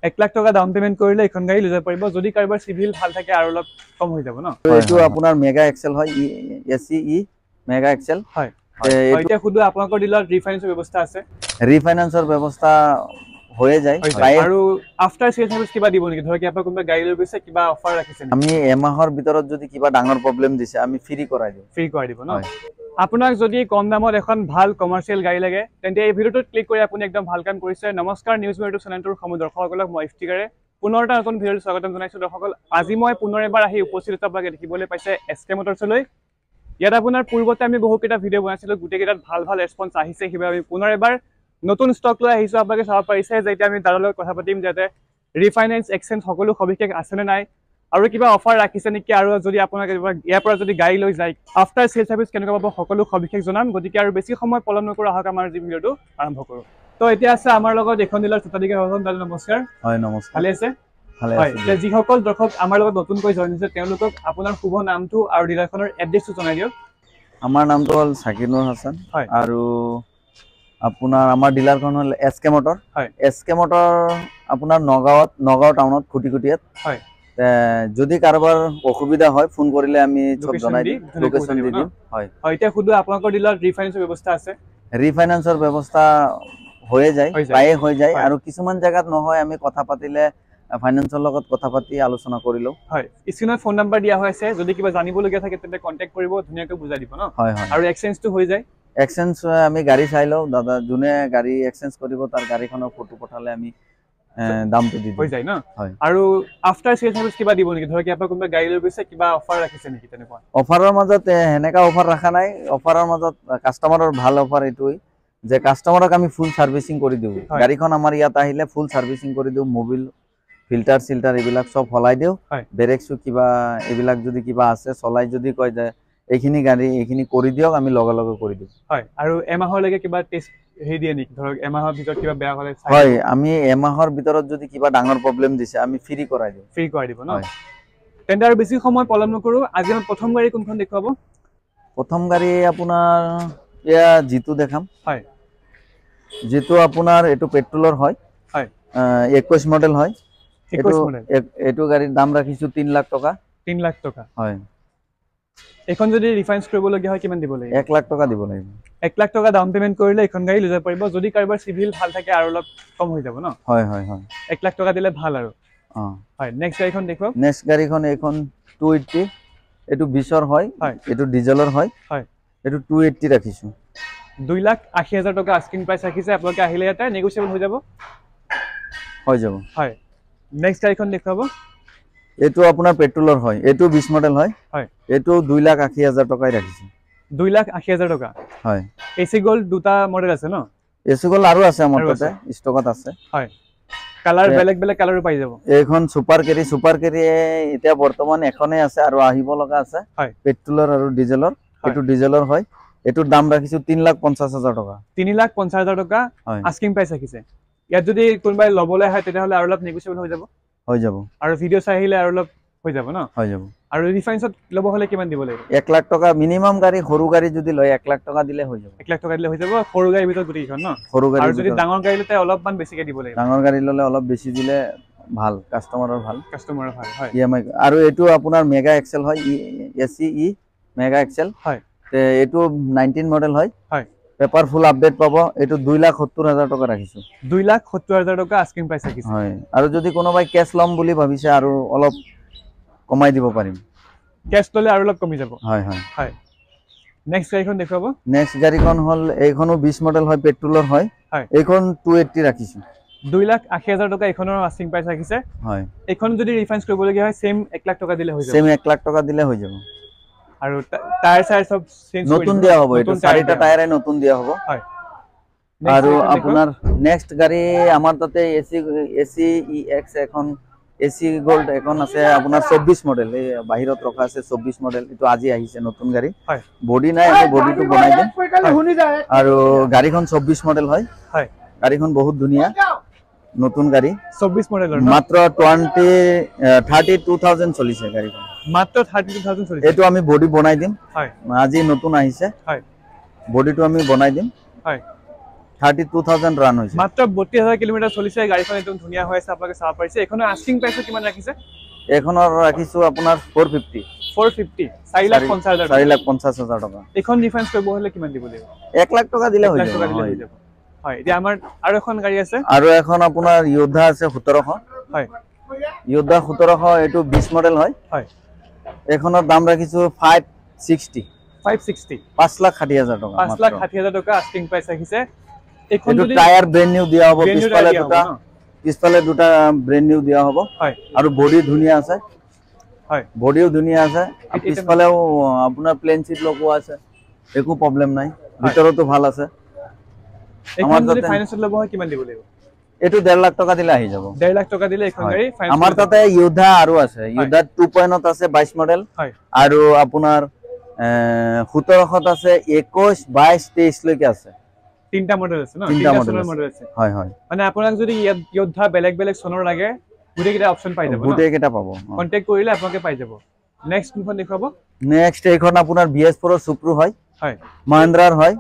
1 লাখ টাকা down payment কৰিলে এখন গাড়ী লৈ যাব পাৰিব যদি কাৰোবাৰ সিভিল ভাল থাকে আৰু অলপ কম হৈ যাব ন এইটো আপোনাৰ মেগা এক্সেল হয় এসি মেগা এক্সেল হয় এতিয়া খুদু আপোনাকৰ ডিলাৰ ৰিফাইনেন্সৰ ব্যৱস্থা আছে ৰিফাইনেন্সৰ ব্যৱস্থা হয়ে যায় আৰু আফটাৰ সেল সাৰ্ভিস কিবা দিব নেকি ধৰ কি আপোনাৰ কোনোবা গাড়ী লৈ গৈছে কিবা অফাৰ ৰাখিছে আমি এমাহৰ ভিতৰত যদি কিবা ডাঙৰ প্ৰবলেম দিছে আমি ফ্ৰী কৰাই দিও ফ্ৰী কৰাই দিব ন আপোনাক যদি কম দামত এখন ভাল কমাৰ্শিয়াল গাড়ী লাগে তেন্তে এই ভিডিওটোত ক্লিক কৰি আপুনি একদম ভাল কাম কৰিছে নমস্কাৰ নিউজ মিডিয়া চেনেলটোৰ সময় দৰ্শকসকলক মই ইফতিকাৰে পুনৰ এটা নতুন ভিডিঅ'ত স্বাগতম জনাইছো দৰ্শকসকল আজি মই পুনৰ এবাৰ আহি উপস্থিত আপোনালোকে দেখিবলৈ পাইছে এসকে মটৰছলৈ ইয়াত আপোনাৰ পূৰ্বতে আমি বহুকেইটা ভিডিঅ' বনাইছিলো গোটেইকেইটাত ভাল ভাল ৰেসপন্স আহিছে কিবা আমি পুনৰ এবাৰ নতুন ষ্টক লৈ আহিছো আপোনালোকে চাব পাৰিছে যে এতিয়া আমি তাৰ লগত কথা পাতিম যাতে ৰিফাইনেন্স এক্সচেঞ্জ সকলো সবিশেষ আছে নে নাই আৰু কিবা অফাৰ ৰাখিছে নেকি আৰু যদি আপোনালোকে ইয়াৰ পৰা যদি গাড়ী লৈ যায় আফটাৰ সেল সাৰ্ভিস কেনেকুৱা পাব সকলো সবিশেষ জনাম গতিকে আৰু বেছি সময় পলম নকৰা হওক আমাৰ যি ভিডিঅ'টো আৰম্ভ কৰো তো এতিয়া আছে আমাৰ লগত এখন ডিলাৰ চতাদিকে হজন দাদা নমস্কাৰ হয় নমস্কাৰ ভালে আছে ভালে আছে যে যিসকল দৰ্শক আমাৰ লগত নতুনকৈ জইন হৈছে তেওঁলোকক আপোনাৰ শুভ নামটো আৰু ডিলাৰখনৰ এড্ৰেছটো জনাই দিয়ক আমাৰ নামটো হ'ল সাকিনুৰ হাসান আৰু আপোনাৰ আমাৰ ডিলাৰখন হ'ল এসকে মটৰ হয় এসকে মটৰ আপোনাৰ নগাঁও টাউনত খুটিকুটিয়াত হয় যদি কাৰোবাৰ অসুবিধা হয় ফোন কৰিলে আমি সব জনাই দিম লোকেশন দি দিম হয় হয় এতিয়া খুদু আপোনাকৰ ডিলাৰ ৰিফাইনেন্সৰ ব্যৱস্থা আছে ৰিফাইনেন্সৰ ব্যৱস্থা হয়ে যায় প্ৰায়ে হৈ যায় আৰু কিছুমান জায়গাত নহয় আমি কথা পাতিলে ফাইনান্সৰ লগত কথা পাতি আলোচনা কৰিলো হয় স্ক্ৰিনত ফোন নাম্বাৰ দিয়া হৈছে যদি কিবা জানিবলগীয়া থাকে তেন্তে কন্টাক্ট কৰিব ধুনিয়াকৈ বুজাই দিব ন হয় হয় আৰু এক্সচেঞ্জটো হৈ যায় এক্সচেঞ্জ আমি গাড়ী চাই লও দাদা যোনে গাড়ী এক্সচেঞ্জ কৰিব তাৰ গাড়ীখনৰ ফটো পঠালে আমি দামটো দি হৈ যায় ন আৰু আফটাৰ সেল সাৰ্ভিস কিবা দিব নেকি ধৰ কি আপোনাৰ কোনোবা গাড়ী লৈ গৈছে কিবা অফাৰ ৰাখিছে নেকি তেনেকুৱা অফাৰৰ মাজত হেনেকা অফাৰ ৰাখা নাই অফাৰৰ মাজত কাস্টমাৰৰ ভাল অফাৰ এইটোই যে কাস্টমাৰক আমি ফুল সাৰ্ভিসিং কৰি দিও গাড়ীখন আমাৰ ইয়াত আহিলে ফুল সাৰ্ভিসিং কৰি দিও মোবিল ফিল্টাৰ সিল্টাৰ এইবিলাক সব হলাই দিও ব্ৰেকছু কিবা এইবিলাক যদি কিবা আছে চলাই যদি কয় যে এইখিনি গাড়ী এইখিনি কৰি দিওক আমি লগে লগে কৰি দিও হয় আৰু এমাহৰ লাগে কিবা টেষ্ট হে দিয়ে নেকি ধৰক এমাহৰ ভিতৰত কিবা বেয়া হলে হয় আমি এমাহৰ ভিতৰত যদি কিবা ডাঙৰ প্ৰবলেম দিছে আমি ফ্ৰী কৰাই দিব ন তেন্তে আৰু বেছি সময় পলম নকৰো আজি আমি প্ৰথম গাড়ী কোনখন দেখুৱাব প্ৰথম গাড়ী আপোনাৰ ইয়া জিতু দেখাম হয় জিতু আপোনাৰ এটো পেট্ৰলৰ হয় 21 মডেল হয় এটো গাড়ীৰ দাম ৰাখিছো 3 লাখ টকা হয় এখন যদি ৰিফাইনেন্স কৰিবলগীয়া হয় কিমান দিব লাগিব 1 লাখ টকা দিব লাগিব 1 লাখ টকা ডাউন পেমেন্ট কৰিলে এখন গাড়ী লৈ যাব পাৰিব যদি কাৰোবাৰ সিভিল ভাল থাকে আৰু অলপ কম হৈ যাব ন হয় 1 লাখ টকা দিলে ভাল আৰু হয় নেক্সট গাড়ীখন দেখো নেক্সট গাড়ীখন এখন 280 এটো 20ৰ হয় এটো ডিজেলৰ হয় এটো 280 ৰাখিছো 2,80,000 টকা আস্কিং প্ৰাইস ৰাখিছে আপোনালোকে আহিলে এটা নেগোশিয়েবল হৈ যাব হয় নেক্সট গাড়ীখন দেখাব এটো আপোনাৰ পেট্ৰলৰ হয় এটো 20 মডেল হয় এটো 2,80,000 টকাই ৰাখিছো 2,80,000 টকা হয় এসি গোল্ড দুটা মডেল আছে ন এসি গোল্ড আৰু আছে আমাৰ তাতে ষ্টকত আছে হয় কালাৰ বেলেগ কালাৰো পাই যাব এইখন সুপাৰ কেৰি এতিয়া বৰ্তমান এখনে আছে আৰু আহিব লগা আছে পেট্ৰলৰ আৰু ডিজেলৰ এটো ডিজেলৰ হয় এটোৰ দাম ৰাখিছো 3,50,000 টকা 3,50,000 টকা আস্কিং প্ৰাইস ৰাখিছে ইয়াত যদি কোনবাই লবলৈ হয় তেতিয়াহলে আৰু অলপ নেগোশিয়েবল হৈ যাব আৰু ভিডিও চাই আহিলে আৰু অলপ হৈ যাব ন আৰু ৰিফাইনেন্সত লব হলে কিমান দিব লাগিব 1 লাখ টকা মিনিমাম গাড়ী সৰু গাড়ী যদি লয় 1 লাখ টকা দিলে হৈ যাব 1 লাখ টকা দিলে হৈ যাব সৰু গাড়ীৰ ভিতৰত গুটিখন ন আৰু যদি ডাঙৰ গাড়ী লতে অলপমান বেছিকে দিব লাগিব ডাঙৰ গাড়ী ললে অলপ বেছি দিলে ভাল কাস্টমাৰৰ ভাল হয় ইএমআই আৰু এটো আপোনাৰ মেগা এক্সেল হয় এসি মেগা এক্সেল হয় এটো 19 মডেল হয় পেপাৰ ফুল আপডেট পাব এটো 2,70,000 টকা ৰাখিছো 2,70,000 টকা আস্কিং প্ৰাইস ৰাখিছো হয় আৰু যদি কোনোবাই কেশ লম বুলি ভাবিছে আৰু অলপ কমাই দিব পাৰিম কেশ ললে আৰু অলপ কমি যাব হয় নেক্সট গাড়ীখন দেখাব নেক্সট গাড়ীখন হল এইখনো 20 মডেল হয় পেট্ৰলৰ হয় এইখন 280 ৰাখিছো 2,80,000 টকা এখনৰ আস্কিং প্ৰাইস ৰাখিছে হয় এখন যদি ৰিফাইনেন্স কৰিবলগীয়া হয় সেম 1 লাখ টকা দিলে হৈ যাব 1 লাখ টকা দিলে হৈ যাব আৰু টায়াৰ চাই সব চেঞ্জ নতুন দিয়া হ'ব এটো চাৰিটা টায়াৰে নতুন দিয়া হ'ব হয় আৰু আপোনাৰ নেক্সট গাড়ী আমাৰ তাতে এসি ইএক্স এখন এসি গোল্ড এখন আছে আপোনাৰ 24 মডেল এই বাহিৰত ৰখা আছে 24 মডেল এটো আজি আহিছে নতুন গাড়ী বডি নাই আমি বডিটো বনাই দিম আৰু গাড়ীখন 24 মডেল হয় গাড়ীখন বহুত ধুনিয়া নতুন গাড়ী 24 মডেলৰ মাত্ৰ 32,000 চলিছে গাড়ীখন মাত্ৰ 32,000 চলিছে এটো আমি বডি বনাই দিম আজি নতুন আহিছে বডিটো আমি বনাই দিম 32,000 রান হইছে মাত্র 32000 কিলোমিটার চলিছে গাড়ীখন একদম ধুনিয়া হৈ আছে আপোনালোকে চাব পাৰিছে এখনৰ আস্কিং প্ৰাইস কিমান ৰাখিছে এখনৰ ৰাখিছো আপোনাৰ 450 4,50,000 টাকা এখন ডিফাৰেন্স কৰিব হলে কিমান দিব লাগিব 1 লাখ টাকা দিলে হৈ যাব হয় এতিয়া আমাৰ আৰু এখন গাড়ী আছে আৰু এখন আপোনাৰ যোদ্ধা আছে 1700 হয় যোদ্ধা 1700 এটো 20 মডেল হয় হয় এখনৰ দাম ৰাখিছো 560 5,60,000 টাকা 5,60,000 টাকা আস্কিং প্ৰাইস ৰাখিছে এখন যদি টায়ার ব্র্যান্ড নিউ দিয়া হ'ব পিছফালে দুটা ব্র্যান্ড নিউ দিয়া হ'ব হয় আৰু বডি ধুনিয়া আছে হয় বডিও ধুনিয়া আছে পিছফালেও আপোনাৰ প্লেন সিট লগোৱা আছে একো প্ৰবলেম নাই ভিতৰতো ভাল আছে এখন যদি ফাইনান্সত লব হয় কিমান দিব লাগিব এটো 1.5 লাখ টাকা দিলে আহি যাব 1.5 লাখ টাকা দিলে এখন গাড়ী ফাইনান্স আমাৰ তাতে যোদ্ধা আৰু আছে যোদ্ধা 2.0 আছে 22 মডেল হয় আৰু আপোনাৰ 1700 আছে 21 22 23 লৈকে আছে তিনটা মডেল আছে ন তিনটা মডেল আছে হয় হয় মানে আপোনাক যদি যোদ্ধা বেলেগ বেলেগ সোনৰ লাগে গুটেকেটা অপচন পাই যাব গুটেকেটা পাব কন্টাক্ট কৰিলে আপোনাক পাই যাব নেক্সট কোনখন দেখাব নেক্সট এইখন আপোনাৰ BS4 ৰ সুপ্ৰু হয় হয় মহিন্দ্ৰাৰ হয়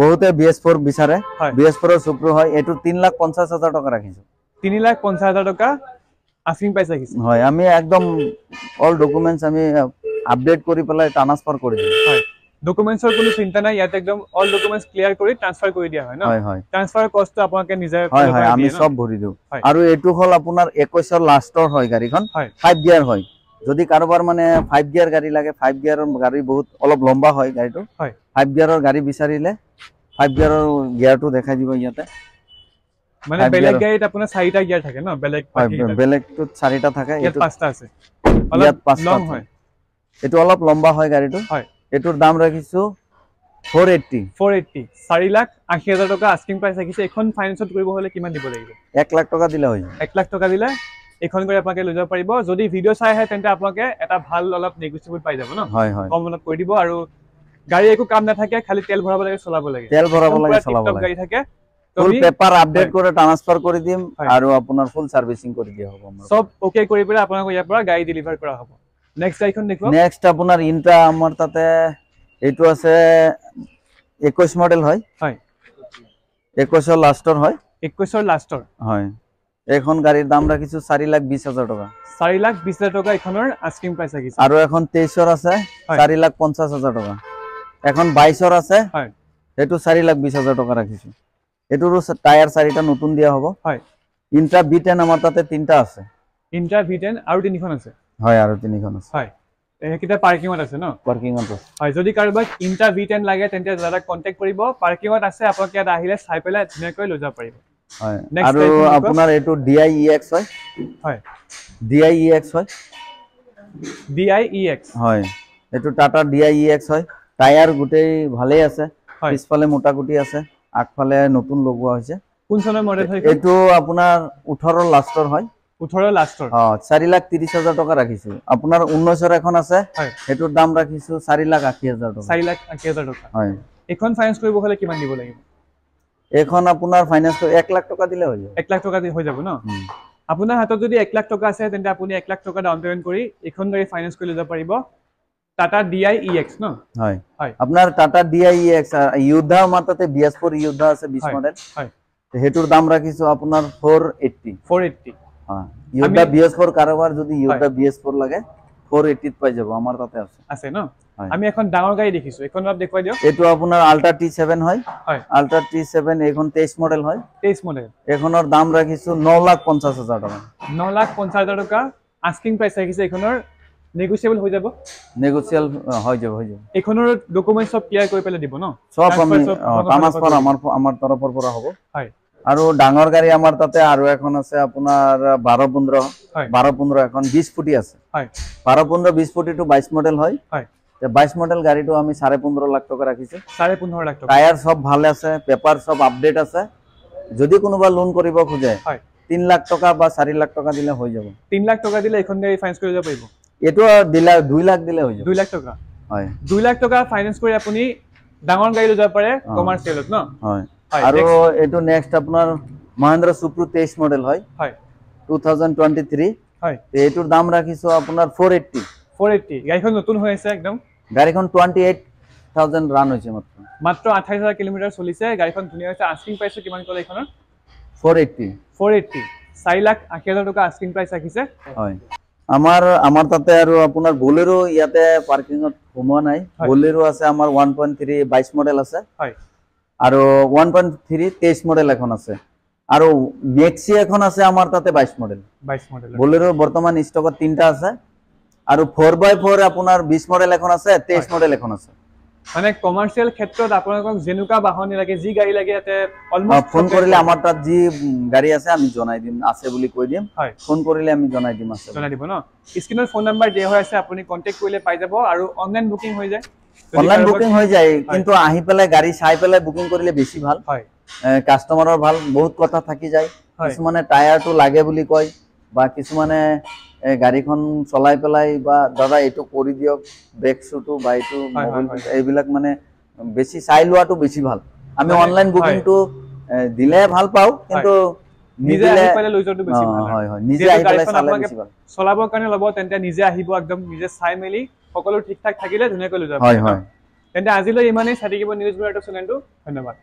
বহুতে BS4 বিচাৰে BS4 ৰ সুপ্ৰু হয় এটো 3,50,000 টাকা ৰাখিছো 3,50,000 টাকা আস্কিং প্ৰাইস ৰাখিছো হয় আমি একদম অল ডকুমেন্টস আমি আপডেট কৰি পেলাই ট্ৰান্সফাৰ কৰি দিম হয় ডকুমেন্টছৰ কোনো চিন্তা নাই ইয়াত একদম অল ডকুমেন্টস ক্লিয়াৰ কৰি ট্ৰান্সফাৰ কৰি দিয়া হয় ন হয় হয় ট্ৰান্সফাৰ কষ্ট আপোনাক নিজে হয় হয় আমি সব ভৰি দিও আৰু এটো হল আপোনাৰ 21 ৰ লাষ্টৰ হয় গাড়ীখন 5 গিয়াৰ হয় যদি কাৰোবাৰ মানে 5 গিয়াৰ গাড়ী লাগে 5 গিয়াৰৰ গাড়ী বহুত অলপ লম্বা হয় গাড়ীটো 5 গিয়াৰৰ গাড়ী বিচাৰিলে 5 গিয়াৰৰ গিয়াৰটো দেখাই দিব ইয়াতে মানে বেলেগ গাড়ীত আপোনাৰ 4টা গিয়াৰ থাকে ন বেলেগটো 4টা থাকে ইয়াত 5টা আছে অলপ লং হয় এটো অলপ লম্বা হয় গাড়ীটো হয় এটোৰ দাম ৰাখিছো 480 4,80,000 টাকা আস্কিং প্ৰাইস ৰাখিছে এখন ফাইনান্সত কৰিব হলে কিমান দিব লাগিব 1 লাখ টাকা দিলে হৈ 1 লাখ টাকা দিলে এখন গাড়ী আপোনাক লৈ যাব পাৰিব যদি ভিডিও চাই আহে তেন্তে আপোনাক এটা ভাল অলপ নেগোচিয়েবল পাই যাব ন হয় হয় কম মনত কৰি দিব আৰু গাড়ী একো কাম নাথাকে খালি তেল ভৰাব লাগে চলাব লাগে গাড়ী থাকে ফুল পেপাৰ আপডেট কৰি ট্ৰান্সফাৰ কৰি দিম আৰু আপোনাৰ ফুল সাৰ্ভিসিং কৰি দিয়া হ'ব আমাৰ সব ওকে কৰি পেলাই আপোনাক ইয়াৰ পৰা গাড়ী ডেলিভাৰ কৰা হ'ব নেক্সট গাড়ীখন দেখুৱা নেক্সট আপোনাৰ ইন্ট্ৰা আমাৰ তাতে এটো আছে 21 মডেল হয় হয় 21 ৰ লাষ্টৰ হয় 21 ৰ লাষ্টৰ হয় এখন গাড়ীৰ দাম ৰাখিছো 4,20,000 টাকা 4,20,000 টাকা এখনৰ আস্কিং প্ৰাইস ৰাখিছে আৰু এখন 23 ৰ আছে 4,50,000 টাকা এখন 22 ৰ আছে হয় এটো 4,20,000 টাকা ৰাখিছো এটোৰ টায়াৰ 4টা নতুন দিয়া হ'ব হয় ইন্ট্ৰা B10 আমাৰ তাতে 3টা আছে ইন্ট্ৰা B10 আৰু 3খন আছে হয় আৰু 3খন আছে হয় একিটা পাৰ্কিংত আছে ন পাৰ্কিংত আছে হয় যদি কাৰোবাক ইন্ট্ৰা V10 লাগে তেন্তে দাদা কন্টাক্ট কৰিব পাৰ্কিংত আছে আপোনাক ইয়াত আহিলে চাই পেলাই ধুনীয়াকৈ লৈ যাব পাৰিব হয় আৰু আপোনাৰ এটো DI-EX হয় হয় DI-EX হয় DI-EX হয় এটো টাটা DI-EX হয় টায়াৰ গুটেই ভালে আছে পিছফালে মোটাকুটি আছে আগফালে নতুন লগোৱা হৈছে কোন চনৰ মডেল হয় এটো আপোনাৰ 18 ৰ লাষ্টৰ হয় 18 লাষ্টৰ 4,30,000 টাকা ৰাখিছো আপোনাৰ 19 ৰ এখন আছে হেটোৰ দাম ৰাখিছো 4,80,000 টাকা 4,80,000 টাকা হয় এখন ফাইনান্স কৰিব হলে কিমান দিব লাগিব এখন আপোনাৰ ফাইনান্স 1 লাখ টাকা দিলে হৈ যাব 1 লাখ টাকা দি হৈ যাব ন আপোনাৰ হাতত যদি 1 লাখ টাকা আছে তেন্তে আপুনি 1 লাখ টাকা ডাউন পেমেন্ট কৰি এখন গাড়ী ফাইনান্স কৰি লৈ যাব পাৰিব টাটা DI-EX ন হয় হয় আপোনাৰ টাটা DI-EX যোদ্ধা মাতাতে BS4 যোদ্ধা আছে 20 মডেল হয় হেটোৰ দাম ৰাখিছো আপোনাৰ 480 হ্যাঁ যোদ্ধা BS4 কাৰোবাৰ যদি যোদ্ধা BS4 লাগে 480 পাই যাব আমাৰ তাতে আছে ন আমি এখন ডাঙৰ গাড়ী দেখিছো এখন আপ দেখুৱাই দিও এটো আপোনাৰ আল্ট্ৰা T7 হয় হয় আল্ট্ৰা T7 এখন 23 মডেল হয় 23 মডেল এখনৰ দাম ৰাখিছো 9,50,000 টাকা 9,50,000 টাকা আস্কিং প্ৰাইস ৰাখিছে এখনৰ নেগোচিয়েবল হৈ যাব নেগোচিয়েবল হৈ যাব এখনৰ ডকুমেন্ট সব ক্লিয়াৰ কৰি পেলাই দিব ন সব আমি ট্ৰান্সফাৰ আমাৰ তৰফৰ পৰা হ'ব হয় আৰু ডাঙৰ গাড়ী আমাৰ তাতে আৰু এখন আছে আপোনাৰ 12-15 এখন 20 ফুটি আছে হয় 12-15 20 ফুটি টু 22 মডেল হয় হয় 22 মডেল গাড়ীটো আমি 15.5 লাখ টাকা ৰাখিছো 15.5 লাখ টাকা টায়াৰ সব ভালে আছে পেপাৰ সব আপডেট আছে যদি কোনোবা লোন কৰিব খোজে হয় 3 লাখ টাকা বা 4 লাখ টাকা দিলে হৈ যাব 3 লাখ টাকা দিলে এখন গাড়ী ফাইনান্স কৰি যাব পাৰিব এটো দিলা 2 লাখ দিলে হৈ যাব 2 লাখ টাকা হয় 2 লাখ টাকা ফাইনান্স কৰি আপুনি ডাঙৰ গাড়ী লৈ যাব পাৰে কমাৰ্চিয়েলত ন হয় আৰু এটো নেক্সট আপোনাৰ মহিন্দ্ৰা সুপ্ৰু 23 মডেল হয় হয় 2023 হয় এটোৰ দাম ৰাখিছো আপোনাৰ 480 গাড়ীখন নতুন হৈ আছে একদম গাড়ীখন 28,000 রান হয়েছে মাত্র। মাত্র 28,000 কিলোমিটার চলিছে, গাড়ীখন ধুনীয়া হৈছে। আস্কিং প্ৰাইচটো কিমান ক'লে এইখনৰ? 480। 480, 4,80,000 টকা আস্কিং প্ৰাইচ ৰাখিছে। হয়, আমাৰ তাতে আৰু আপোনাৰ বলেৰো ইয়াতে পাৰ্কিঙত সোমোৱা নাই। বলেৰো আছে আমাৰ 1.3 22 মডেল আছে। হয়, আৰু 1.3 23 মডেল এখন আছে, আৰু মেক্সি এখন আছে আমাৰ তাতে 22 মডেল। বলেৰো বৰ্তমান ষ্টকত 3টা আছে, আৰু 4x4 আপোনাৰ 20 মডেল এখন আছে, 23 মডেল এখন আছে। মানে কমাৰ্চিয়েল ক্ষেত্ৰত আপোনালোকক যেনেকুৱা বাহন লাগে, যি গাড়ী লাগে ইয়াতে অলমোস্ট ফোন কৰিলে আমাৰ তাত যি গাড়ী আছে আমি জনাই দিম, আছে বুলি কৈ দিম। ফোন কৰিলে আমি জনাই দিম, আছে জনাই দিব ন। স্ক্ৰিনত ফোন নাম্বাৰ দিয়া হৈ আছে, আপুনি কন্টেক্ট কৰিলে পাই যাব। আৰু অনলাইন বুকিং হৈ যায়, অনলাইন বুকিং হৈ যায়, কিন্তু আহি পেলাই গাড়ী চাই পেলাই বুকিং কৰিলে বেছি ভাল। হয়, কাস্টমাৰৰ ভাল বহুত কথা থাকি যায়। কিছুমানে টায়াৰটো লাগে বুলি কয়, বা কিছুমানে গাড়ীখন চলাই পেলাই বা দাদা এইটো কৰি দিয়ক, ব্ৰেক শ্বুটো বা এইটো এইবিলাক মানে বেছি চাই লোৱাটো বেছি ভাল। আমি অনলাইন বুকিংটো দিলে ভাল পাওঁ, কিন্তু নিজে আহি পেলাই লৈ যোৱাটো বেছি ভাল। হয় হয়, নিজে আহি পেলাই চালে বেছি ভাল। চলাবৰ কাৰণে ল'ব তেন্তে নিজে আহিব, একদম নিজে চাই মেলি সকলো ঠিক ঠাক থাকিলে ধুনীয়াকৈ লৈ যাব। হয় হয়, তেন্তে আজিলৈ ইমানেই। চাই থাকিব নিউজ ব্যুৰ চেনেলটো। ধন্যবাদ।